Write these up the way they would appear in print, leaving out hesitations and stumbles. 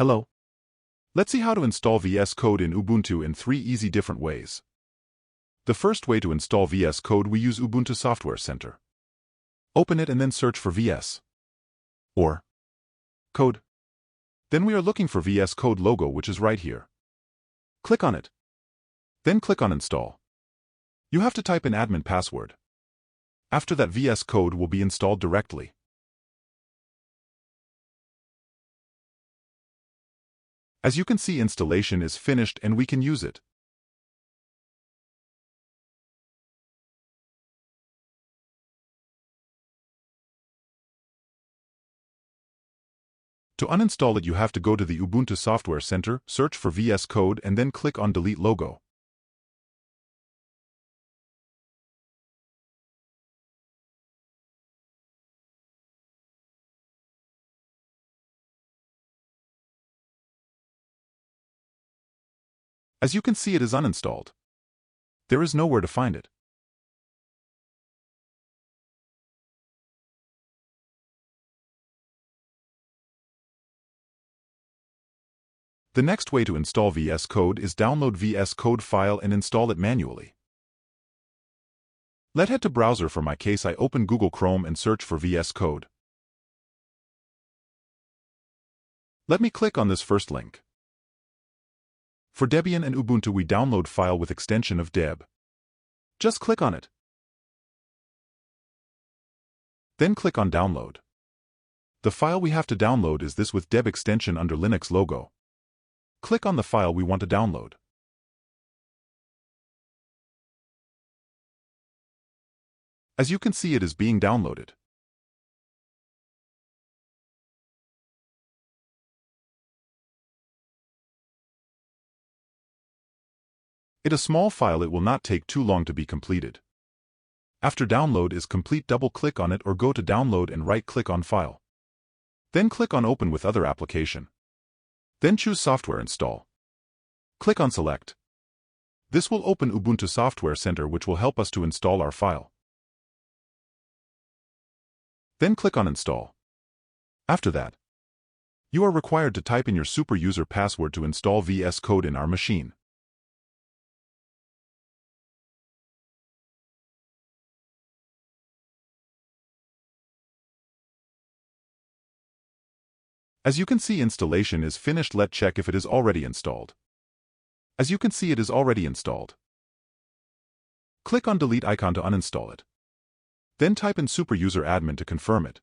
Hello. Let's see how to install VS Code in Ubuntu in 3 easy different ways. The first way to install VS Code, we use Ubuntu Software Center. Open it and then search for VS or Code. Then we are looking for VS Code logo, which is right here. Click on it. Then click on Install. You have to type in admin password. After that, VS Code will be installed directly. As you can see, installation is finished and we can use it. To uninstall it, you have to go to the Ubuntu Software Center, search for VS Code and then click on Delete Logo. As you can see, it is uninstalled. There is nowhere to find it. The next way to install VS Code is download VS Code file and install it manually. Let's head to browser. For my case, I open Google Chrome and search for VS Code. Let me click on this first link. For Debian and Ubuntu, we download file with extension of deb. Just click on it. Then click on Download. The file we have to download is this with deb extension under Linux logo. Click on the file we want to download. As you can see, it is being downloaded. It is a small file. It will not take too long to be completed. After download is complete, double-click on it or go to Download and right-click on File. Then click on Open with other application. Then choose Software Install. Click on Select. This will open Ubuntu Software Center, which will help us to install our file. Then click on Install. After that, you are required to type in your super user password to install VS Code in our machine. As you can see, installation is finished. Let's check if it is already installed. As you can see, it is already installed. Click on Delete icon to uninstall it. Then type in super user admin to confirm it.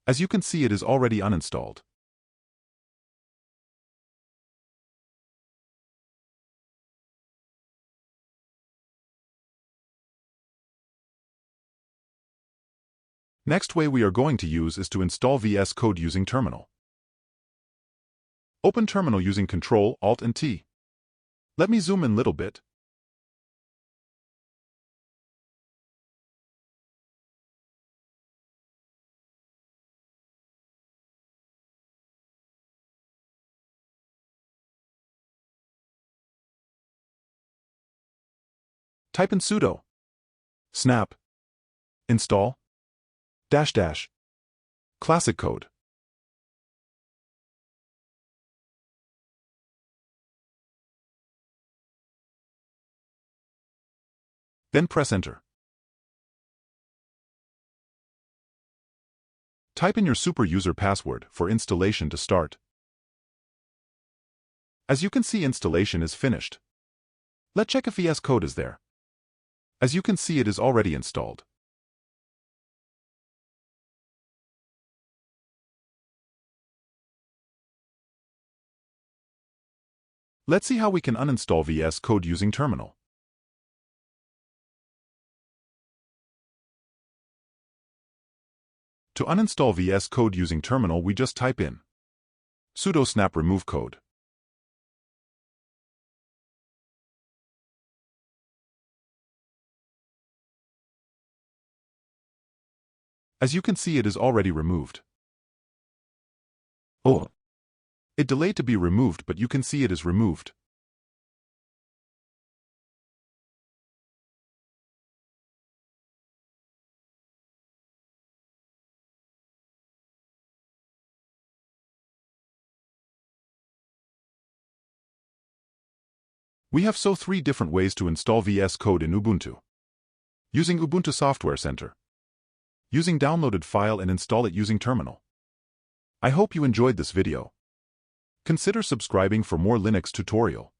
As you can see, it is already uninstalled. Next way we are going to use is to install VS Code using terminal. Open terminal using Ctrl, Alt and T. Let me zoom in a little bit. Type in sudo snap install classic code. Then press Enter. Type in your super user password for installation to start. As you can see, installation is finished. Let's check if VS Code is there. As you can see, it is already installed. Let's see how we can uninstall VS Code using terminal. To uninstall VS Code using terminal, we just type in sudo snap remove code. As you can see, it is already removed. Oh! It delayed to be removed, but you can see it is removed. We have three different ways to install VS Code in Ubuntu. Using Ubuntu Software Center. Using downloaded file and install it using terminal. I hope you enjoyed this video. Consider subscribing for more Linux tutorial.